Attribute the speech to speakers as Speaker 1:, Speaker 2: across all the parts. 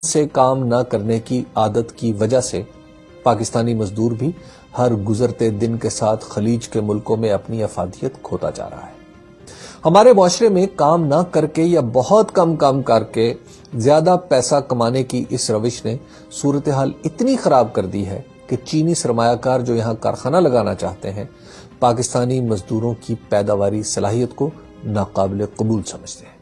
Speaker 1: سے کام نہ کرنے کی عادت کی وجہ سے پاکستانی مزدور بھی ہر گزرتے دن کے ساتھ خلیج کے ملکوں میں اپنی افادیت کھوتا جا رہا ہے۔ ہمارے معاشرے میں کام نہ کر کے یا بہت کم کام کر کے زیادہ پیسہ کمانے کی اس روش نے صورتحال اتنی خراب کر دی ہے کہ چینی سرمایہ کار جو یہاں کارخانہ لگانا چاہتے ہیں پاکستانی مزدوروں کی پیداواری صلاحیت کو ناقابل قبول سمجھتے ہیں۔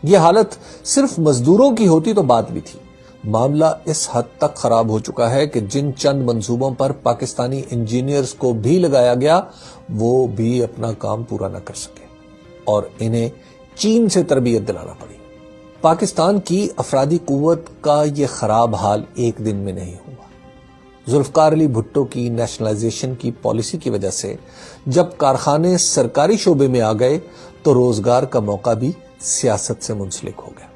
Speaker 1: یہ حالت صرف مزدوروں کی ہوتی تو بات بھی تھی، معاملہ اس حد تک خراب ہو چکا ہے کہ جن چند منصوبوں پر پاکستانی انجینئرز کو بھی لگایا گیا وہ بھی اپنا کام پورا نہ کر سکے اور انہیں چین سے تربیت دلانا پڑی۔ پاکستان کی افرادی قوت کا یہ خراب حال ایک دن میں نہیں ہوا۔ ذوالفقار علی بھٹو کی نیشنلائزیشن کی پالیسی کی وجہ سے جب کارخانے سرکاری شعبے میں آ گئے تو روزگار کا موقع بھی سیاست سے منسلک ہو گیا۔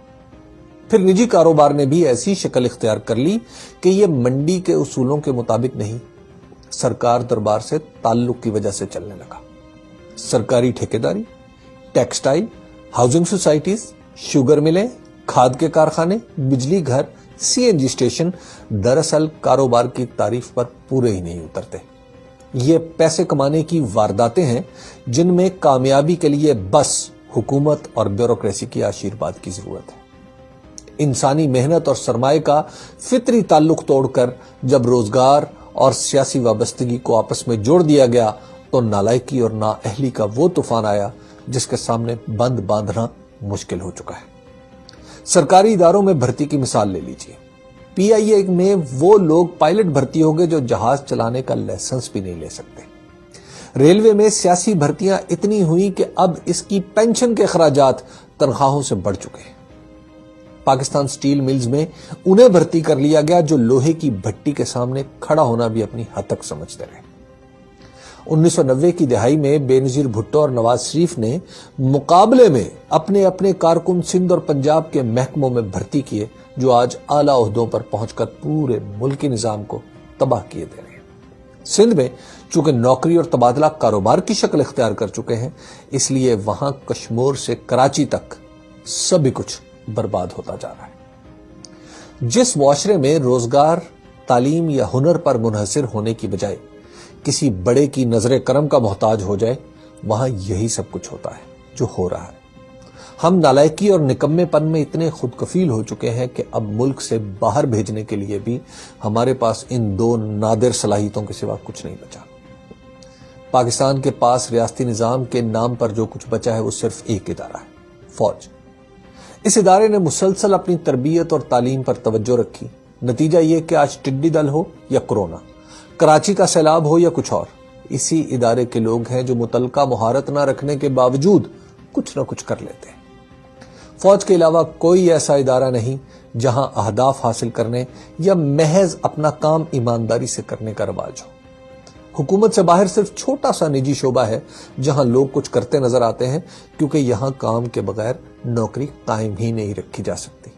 Speaker 1: پھر نجی کاروبار نے بھی ایسی شکل اختیار کر لی کہ یہ منڈی کے اصولوں کے مطابق نہیں، سرکار دربار سے تعلق کی وجہ سے چلنے لگا۔ سرکاری ٹھیکیداری، ٹیکسٹائل، ہاؤسنگ سوسائٹیز، شوگر ملیں، کھاد کے کارخانے، بجلی گھر، سی این جی اسٹیشن دراصل کاروبار کی تعریف پر پورے ہی نہیں اترتے۔ یہ پیسے کمانے کی وارداتیں ہیں جن میں کامیابی کے لیے بس حکومت اور بیوروکریسی کی آشیرواد کی ضرورت ہے۔ انسانی محنت اور سرمایہ کا فطری تعلق توڑ کر جب روزگار اور سیاسی وابستگی کو آپس میں جوڑ دیا گیا تو نالائکی اور نااہلی کا وہ طوفان آیا جس کے سامنے بند باندھنا مشکل ہو چکا ہے۔ سرکاری اداروں میں بھرتی کی مثال لے لیجیے۔ پی آئی اے میں وہ لوگ پائلٹ بھرتی ہو گئے جو جہاز چلانے کا لائسنس بھی نہیں لے سکتے۔ ریلوے میں سیاسی بھرتیاں اتنی ہوئی کہ اب اس کی پینشن کے اخراجات تنخواہوں سے بڑھ چکے ہیں۔ پاکستان سٹیل ملز میں انہیں بھرتی کر لیا گیا جو لوہے کی بھٹی کے سامنے کھڑا ہونا بھی اپنی حد تک سمجھتے رہے۔ 1990 کی دہائی میں بے نظیر بھٹو اور نواز شریف نے مقابلے میں اپنے اپنے کارکن سندھ اور پنجاب کے محکموں میں بھرتی کیے جو آج اعلیٰ عہدوں پر پہنچ کر پورے ملکی نظام کو تباہ کیے دے رہے ہیں۔ سندھ میں چونکہ نوکری اور تبادلہ کاروبار کی شکل اختیار کر چکے ہیں اس لیے وہاں کشمور سے کراچی تک سبھی کچھ برباد ہوتا جا رہا ہے۔ جس معاشرے میں روزگار، تعلیم یا ہنر پر منحصر ہونے کی بجائے کسی بڑے کی نظر کرم کا محتاج ہو جائے وہاں یہی سب کچھ ہوتا ہے جو ہو رہا ہے۔ ہم نالائکی اور نکمے پن میں اتنے خود کفیل ہو چکے ہیں کہ اب ملک سے باہر بھیجنے کے لیے بھی ہمارے پاس ان دو نادر صلاحیتوں کے سوا کچھ نہیں بچا۔ پاکستان کے پاس ریاستی نظام کے نام پر جو کچھ بچا ہے وہ صرف ایک ادارہ ہے، فوج۔ اس ادارے نے مسلسل اپنی تربیت اور تعلیم پر توجہ رکھی، نتیجہ یہ کہ آج ٹڈی دل ہو یا کورونا، کراچی کا سیلاب ہو یا کچھ اور، اسی ادارے کے لوگ ہیں جو متعلقہ مہارت نہ رکھنے کے باوجود کچھ نہ کچھ کر لیتے ہیں۔ فوج کے علاوہ کوئی ایسا ادارہ نہیں جہاں اہداف حاصل کرنے یا محض اپنا کام ایمانداری سے کرنے کا رواج ہو۔ حکومت سے باہر صرف چھوٹا سا نجی شعبہ ہے جہاں لوگ کچھ کرتے نظر آتے ہیں کیونکہ یہاں کام کے بغیر نوکری قائم ہی نہیں رکھی جا سکتی۔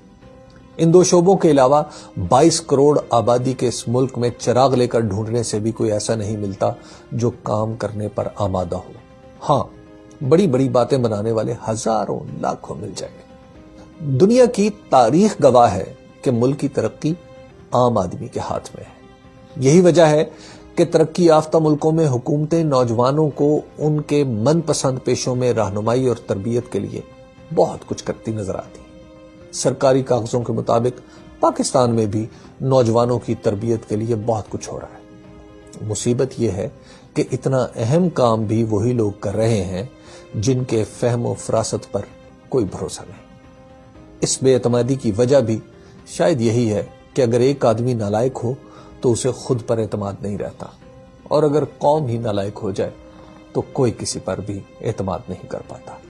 Speaker 1: ان دو شعبوں کے علاوہ 22 کروڑ آبادی کے اس ملک میں چراغ لے کر ڈھونڈنے سے بھی کوئی ایسا نہیں ملتا جو کام کرنے پر آمادہ ہو۔ ہاں، بڑی بڑی باتیں بنانے والے ہزاروں لاکھوں مل جائیں گے۔ دنیا کی تاریخ گواہ ہے کہ ملک کی ترقی عام آدمی کے ہاتھ میں ہے۔ یہی وجہ ہے کہ ترقی یافتہ ملکوں میں حکومتیں نوجوانوں کو ان کے من پسند پیشوں میں رہنمائی اور تربیت کے لیے بہت کچھ کرتی نظر آتی ہیں۔ سرکاری کاغذوں کے مطابق پاکستان میں بھی نوجوانوں کی تربیت کے لیے بہت کچھ ہو رہا ہے۔ مصیبت یہ ہے کہ اتنا اہم کام بھی وہی لوگ کر رہے ہیں جن کے فہم و فراست پر کوئی بھروسہ نہیں۔ اس بے اعتمادی کی وجہ بھی شاید یہی ہے کہ اگر ایک آدمی نالائق ہو تو اسے خود پر اعتماد نہیں رہتا، اور اگر قوم ہی نالائق ہو جائے تو کوئی کسی پر بھی اعتماد نہیں کر پاتا۔